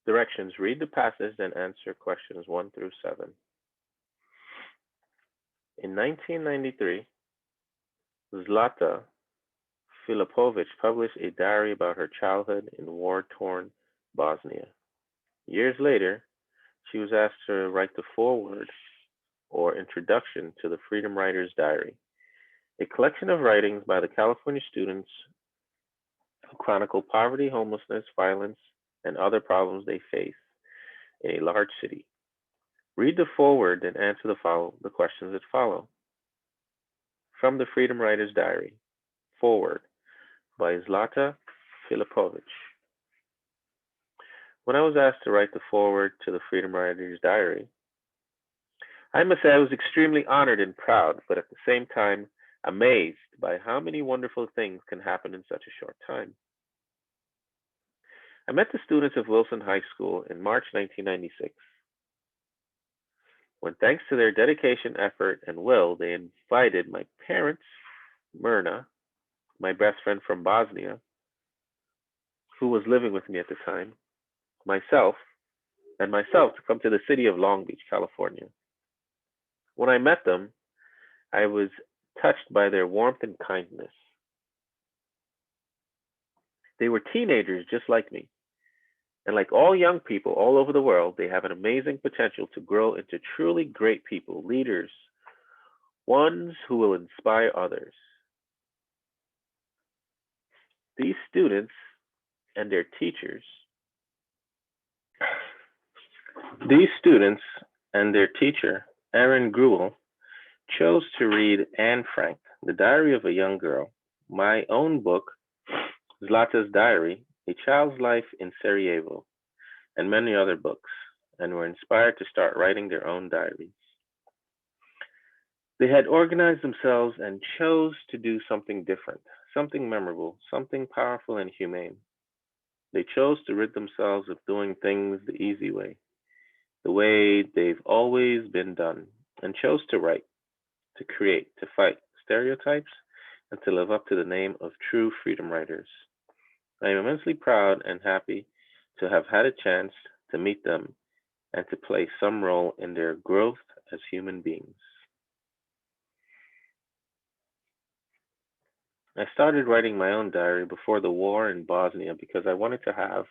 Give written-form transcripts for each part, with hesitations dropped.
Directions: read the passage and answer questions 1 through 7. In 1993, Zlata Filipovic published a diary about her childhood in war-torn Bosnia. Years later, she was asked to write the foreword or introduction to the Freedom Writer's Diary, a collection of writings by the California students who chronicle poverty, homelessness, violence, and other problems they face in a large city. Read the foreword and answer the questions that follow. From the Freedom Writer's Diary. Foreword by Zlata Filipovic. When I was asked to write the foreword to the Freedom Writer's Diary, I must say I was extremely honored and proud, but at the same time amazed by how many wonderful things can happen in such a short time. I met the students of Wilson High School in March 1996, when thanks to their dedication, effort, and will, they invited my parents, Myrna, my best friend from Bosnia, who was living with me at the time, myself, to come to the city of Long Beach, California. When I met them, I was touched by their warmth and kindness. They were teenagers just like me. And like all young people all over the world, they have an amazing potential to grow into truly great people, leaders, ones who will inspire others. These students and their teachers, these students and their teacher, Erin Gruel, chose to read Anne Frank, The Diary of a Young Girl, my own book, Zlata's Diary, A Child's Life in Sarajevo, and many other books, and were inspired to start writing their own diaries. They had organized themselves and chose to do something different, something memorable, something powerful and humane. They chose to rid themselves of doing things the easy way, the way they've always been done, and chose to write, to create, to fight stereotypes, and to live up to the name of true freedom writers. I am immensely proud and happy to have had a chance to meet them and to play some role in their growth as human beings. I started writing my own diary before the war in Bosnia because I wanted to have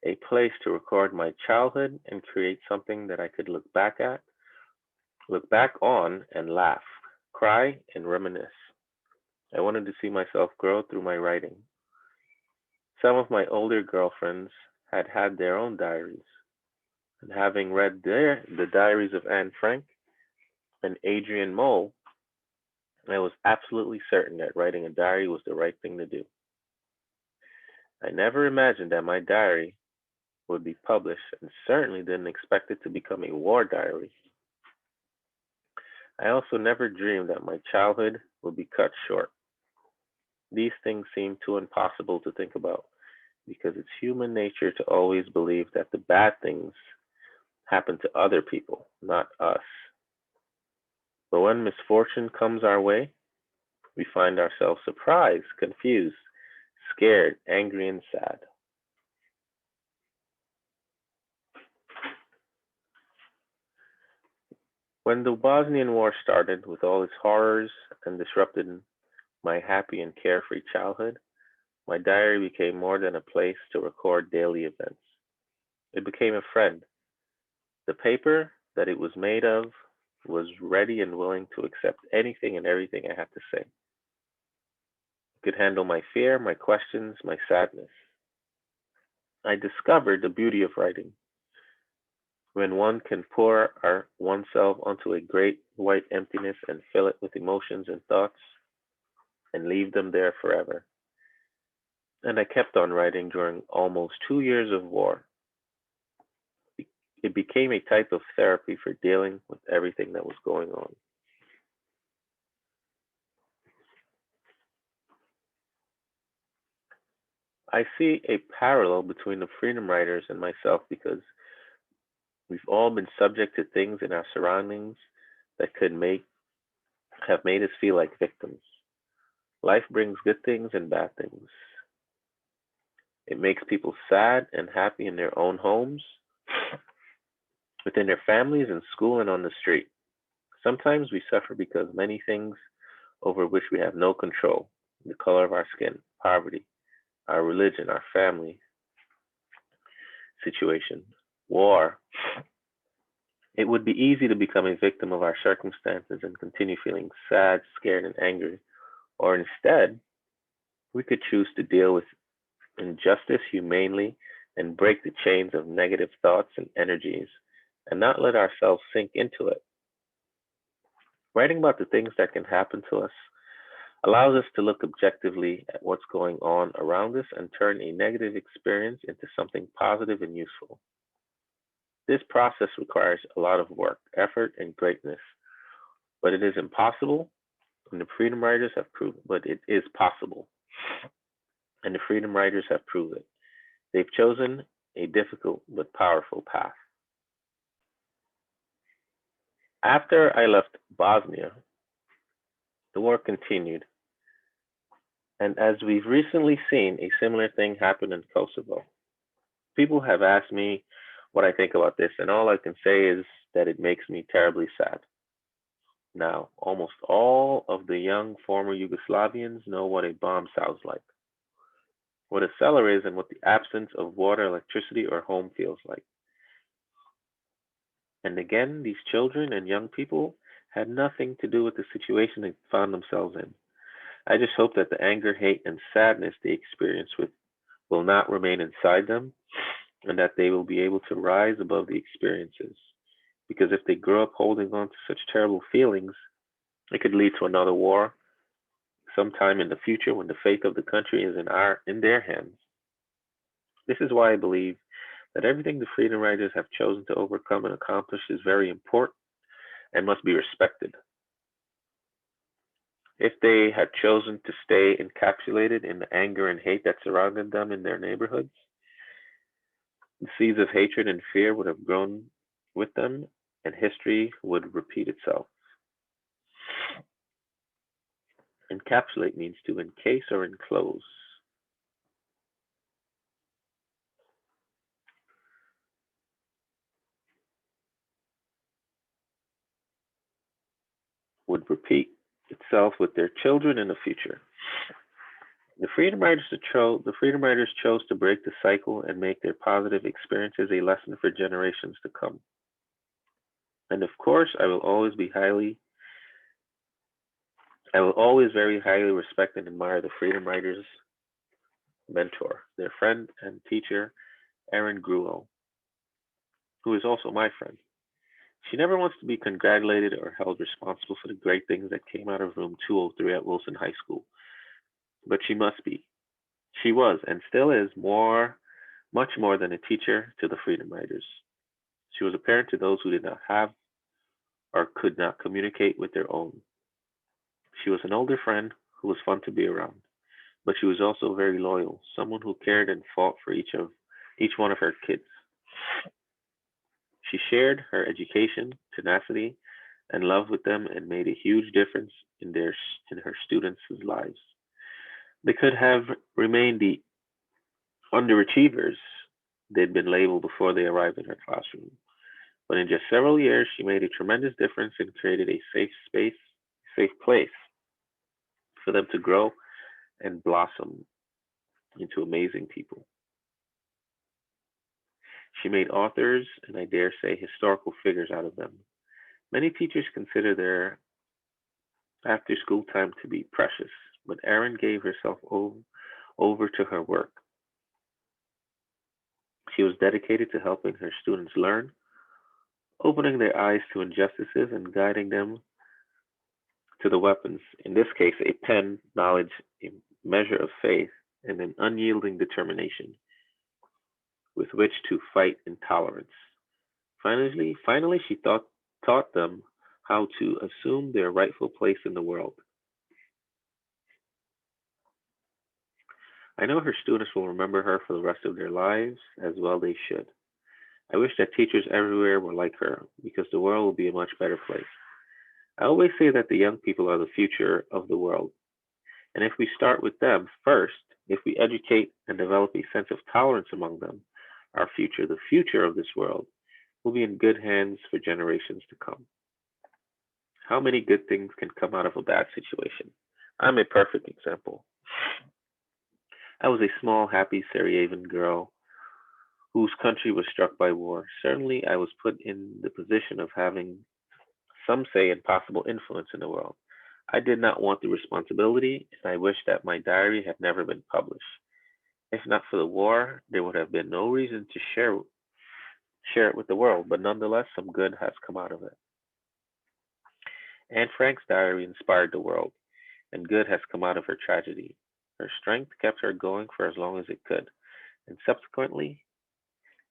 a place to record my childhood and create something that I could look back on and laugh, cry and reminisce. I wanted to see myself grow through my writing. Some of my older girlfriends had had their own diaries, and having read the diaries of Anne Frank and Adrienne Mole, I was absolutely certain that writing a diary was the right thing to do. I never imagined that my diary would be published and certainly didn't expect it to become a war diary. I also never dreamed that my childhood would be cut short. These things seem too impossible to think about because it's human nature to always believe that the bad things happen to other people, not us. But when misfortune comes our way, we find ourselves surprised, confused, scared, angry, and sad. When the Bosnian War started with all its horrors and disrupted my happy and carefree childhood, my diary became more than a place to record daily events. It became a friend. The paper that it was made of was ready and willing to accept anything and everything I had to say. It could handle my fear, my questions, my sadness. I discovered the beauty of writing when one can pour oneself onto a great white emptiness and fill it with emotions and thoughts and leave them there forever. And I kept on writing during almost 2 years of war. It became a type of therapy for dealing with everything that was going on. I see a parallel between the freedom writers and myself because we've all been subject to things in our surroundings that could make have made us feel like victims. Life brings good things and bad things. It makes people sad and happy in their own homes, within their families, in school, and on the street. Sometimes we suffer because many things over which we have no control: the color of our skin, poverty, our religion, our family situation, war. It would be easy to become a victim of our circumstances and continue feeling sad, scared, and angry. Or instead, we could choose to deal with injustice humanely and break the chains of negative thoughts and energies and not let ourselves sink into it. Writing about the things that can happen to us allows us to look objectively at what's going on around us and turn a negative experience into something positive and useful. This process requires a lot of work, effort, and greatness, but it is impossible, and the Freedom Riders have proved, but it is possible, and the Freedom Riders have proved it. They've chosen a difficult but powerful path. After I left Bosnia, the war continued, and as we've recently seen, a similar thing happened in Kosovo. People have asked me what I think about this, and all I can say is that it makes me terribly sad. Now, almost all of the young former Yugoslavians know what a bomb sounds like, what a cellar is, and what the absence of water, electricity, or home feels like. And again, these children and young people had nothing to do with the situation they found themselves in. I just hope that the anger, hate, and sadness they experience with will not remain inside them and that they will be able to rise above the experiences. Because if they grow up holding on to such terrible feelings, it could lead to another war sometime in the future when the fate of the country is in their hands. This is why I believe that everything the freedom riders have chosen to overcome and accomplish is very important and must be respected. If they had chosen to stay encapsulated in the anger and hate that surrounded them in their neighborhoods, the seeds of hatred and fear would have grown with them, and history would repeat itself. Encapsulate means to encase or enclose. Would repeat itself with their children in the future. The Freedom Riders chose to break the cycle and make their positive experiences a lesson for generations to come. And of course, I will always very highly respect and admire the Freedom Riders' mentor, their friend and teacher, Erin Gruel, who is also my friend. She never wants to be congratulated or held responsible for the great things that came out of room 203 at Wilson High School, but she must be. She was and still is much more than a teacher to the Freedom Riders. She was a parent to those who did not have or could not communicate with their own. She was an older friend who was fun to be around, but she was also very loyal, someone who cared and fought for each one of her kids. She shared her education, tenacity, and love with them and made a huge difference in her students' lives. They could have remained the underachievers they'd been labeled before they arrived in her classroom. But in just several years, she made a tremendous difference and created a safe place for them to grow and blossom into amazing people. She made authors and, I dare say, historical figures out of them. Many teachers consider their after school time to be precious, but Erin gave herself over to her work. She was dedicated to helping her students learn, opening their eyes to injustices, and guiding them to the weapons, in this case, a pen, knowledge, a measure of faith, and an unyielding determination with which to fight intolerance. Finally, she taught them how to assume their rightful place in the world. I know her students will remember her for the rest of their lives, as well they should. I wish that teachers everywhere were like her, because the world will be a much better place. I always say that the young people are the future of the world, and if we start with them first, If we educate and develop a sense of tolerance among them, our future, the future of this world, will be in good hands for generations to come. How many good things can come out of a bad situation? I'm a perfect example. I was a small, happy Sarajevan girl whose country was struck by war. Certainly, I was put in the position of having some say and possible influence in the world. I did not want the responsibility, and I wish that my diary had never been published. If not for the war, there would have been no reason to share it with the world, but nonetheless, some good has come out of it. Anne Frank's diary inspired the world, and good has come out of her tragedy. Her strength kept her going for as long as it could, and subsequently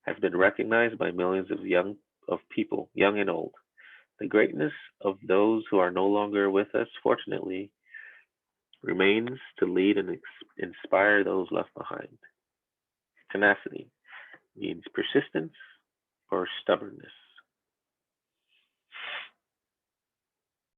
has been recognized by millions of people, young and old. The greatness of those who are no longer with us, fortunately, remains to lead and inspire those left behind. Tenacity means persistence or stubbornness.